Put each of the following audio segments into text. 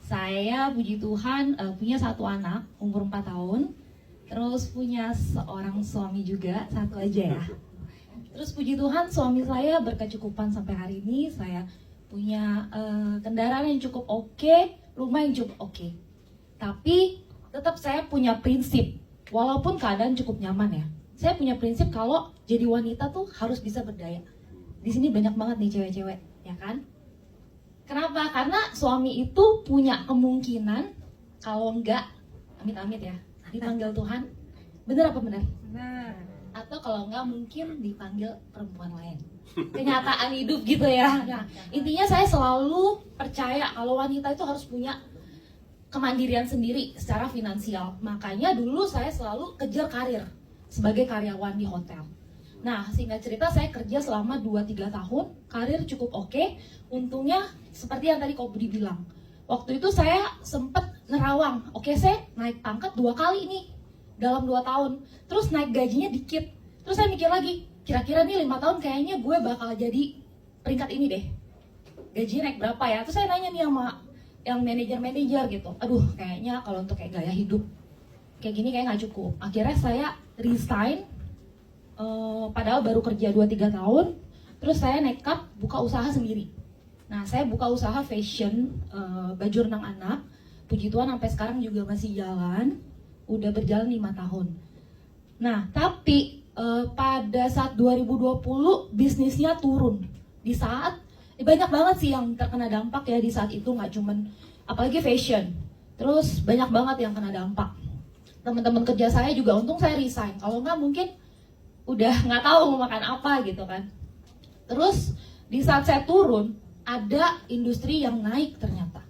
Saya puji Tuhan punya satu anak umur 4 tahun. Terus punya seorang suami juga, satu aja ya. Terus puji Tuhan suami saya berkecukupan sampai hari ini. Saya punya kendaraan yang cukup oke, rumah yang cukup oke. Tapi tetap saya punya prinsip, walaupun keadaan cukup nyaman ya. Saya punya prinsip kalau jadi wanita tuh harus bisa berdaya. Di sini banyak banget nih cewek-cewek, ya kan? Kenapa? Karena suami itu punya kemungkinan kalau enggak, amit-amit ya, dipanggil Tuhan. Bener apa benar? Benar. Atau kalau enggak mungkin dipanggil perempuan lain. Kenyataan hidup gitu ya. Nah, intinya saya selalu percaya kalau wanita itu harus punya kemandirian sendiri secara finansial. Makanya dulu saya selalu kejar karir sebagai karyawan di hotel. Nah, singkat cerita saya kerja selama 2-3 tahun, karir cukup oke. Untungnya seperti yang tadi Ko Budi bilang, waktu itu saya sempat nerawang. Oke, saya naik pangkat 2 kali nih dalam 2 tahun. Terus naik gajinya dikit. Terus saya mikir lagi, kira-kira nih 5 tahun kayaknya gue bakal jadi peringkat ini deh. Gajinya naik berapa ya? Terus saya nanya nih sama yang manajer-manajer gitu. Aduh, kayaknya kalau untuk kayak gaya hidup kayak gini kayak nggak cukup. Akhirnya saya resign. Padahal baru kerja 2-3 tahun. Terus saya nekat buka usaha sendiri. Nah, saya buka usaha fashion, baju renang anak. Puji Tuhan sampai sekarang juga masih jalan. Udah berjalan 5 tahun. Nah, tapi pada saat 2020 bisnisnya turun. Di saat banyak banget sih yang terkena dampak ya di saat itu, nggak cuman apalagi fashion. Terus banyak banget yang kena dampak. Teman-teman kerja saya juga untung saya resign. Kalau nggak mungkin udah nggak tahu mau makan apa gitu kan. Terus di saat saya turun ada industri yang naik ternyata.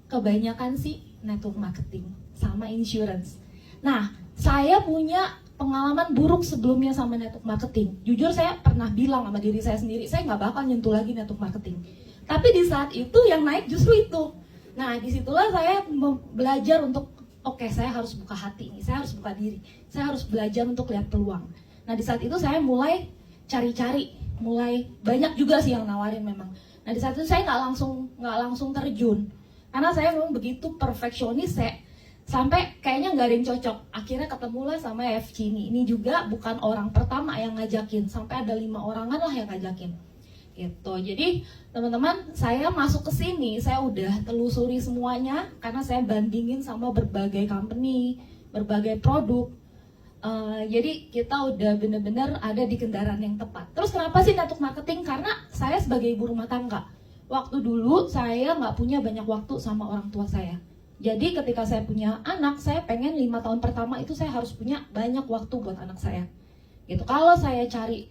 Kebanyakan sih network marketing sama insurance. Nah, saya punya pengalaman buruk sebelumnya sama network marketing. Jujur saya pernah bilang sama diri saya sendiri, saya nggak bakal nyentuh lagi network marketing. Tapi di saat itu yang naik justru itu. Nah, disitulah saya belajar untuk oke, saya harus buka hati nih, saya harus buka diri, saya harus belajar untuk lihat peluang. Nah, di saat itu saya mulai cari-cari, mulai banyak juga sih yang nawarin memang. Nah, di saat itu saya nggak langsung terjun, karena saya memang begitu perfeksionis, saya sampai kayaknya nggak ada yang cocok. Akhirnya ketemulah sama FC ini juga bukan orang pertama yang ngajakin, sampai ada 5 orangan lah yang ngajakin. Gitu. Jadi teman-teman, saya masuk ke sini, saya udah telusuri semuanya karena saya bandingin sama berbagai company, berbagai produk. Jadi kita udah bener-bener ada di kendaraan yang tepat. Terus kenapa sih network marketing? Karena saya sebagai ibu rumah tangga, waktu dulu saya nggak punya banyak waktu sama orang tua saya. Jadi ketika saya punya anak, saya pengen 5 tahun pertama itu saya harus punya banyak waktu buat anak saya. Gitu. Kalau saya cari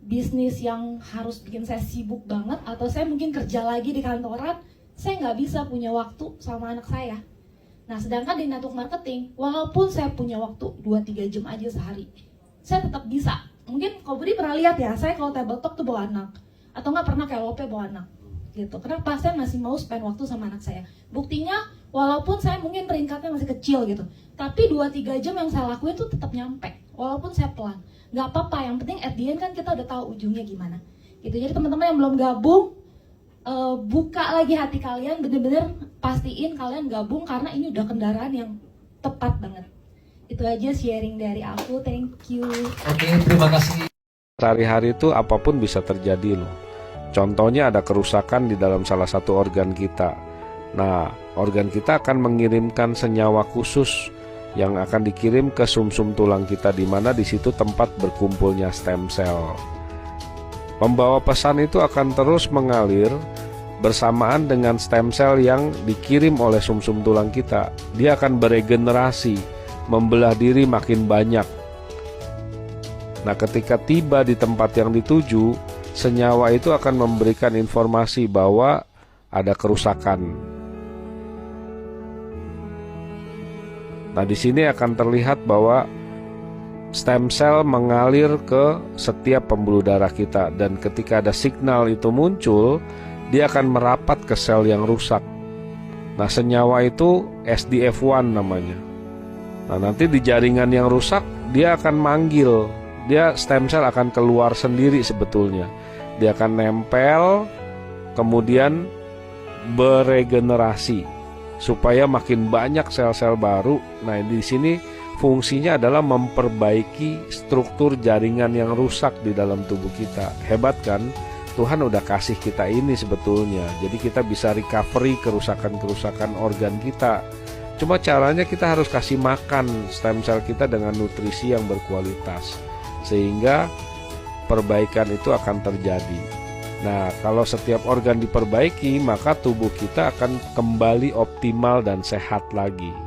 bisnis yang harus bikin saya sibuk banget, atau saya mungkin kerja lagi di kantoran, saya nggak bisa punya waktu sama anak saya. Nah, sedangkan di network marketing, walaupun saya punya waktu 2-3 jam aja sehari, saya tetap bisa. Mungkin Ko Budi pernah lihat ya, saya kalau table talk tuh bawa anak, atau nggak pernah kayak Lope bawa anak. Gitu. Kenapa? Saya masih mau spend waktu sama anak saya. Buktinya, walaupun saya mungkin peringkatnya masih kecil gitu, tapi 2-3 jam yang saya lakuin tuh tetap nyampe, walaupun saya pelan. Nggak apa-apa, yang penting at the end kan kita udah tahu ujungnya gimana. Gitu. Jadi teman-teman yang belum gabung, buka lagi hati kalian, bener-bener pastiin kalian gabung karena ini udah kendaraan yang tepat banget. Itu aja sharing dari aku, thank you. Oke, terima kasih. Sehari-hari itu apapun bisa terjadi loh. Contohnya ada kerusakan di dalam salah satu organ kita. Nah, organ kita akan mengirimkan senyawa khusus yang akan dikirim ke sumsum tulang kita, di mana di situ tempat berkumpulnya stem cell. Pembawa pesan itu akan terus mengalir bersamaan dengan stem cell yang dikirim oleh sumsum tulang kita. Dia akan beregenerasi, membelah diri makin banyak. Nah, ketika tiba di tempat yang dituju, senyawa itu akan memberikan informasi bahwa ada kerusakan. Nah, di sini akan terlihat bahwa stem cell mengalir ke setiap pembuluh darah kita, dan ketika ada signal itu muncul, dia akan merapat ke sel yang rusak. Nah, senyawa itu SDF1 namanya. Nah, nanti di jaringan yang rusak dia akan manggil, stem cell akan keluar sendiri sebetulnya. Dia akan nempel, kemudian beregenerasi. supaya makin banyak sel-sel baru. Nah, di sini fungsinya adalah memperbaiki struktur jaringan yang rusak di dalam tubuh kita. Hebat kan? Tuhan udah kasih kita ini sebetulnya. Jadi kita bisa recovery kerusakan-kerusakan organ kita. Cuma caranya kita harus kasih makan stem cell kita dengan nutrisi yang berkualitas, sehingga perbaikan itu akan terjadi. Nah, kalau setiap organ diperbaiki, maka tubuh kita akan kembali optimal dan sehat lagi.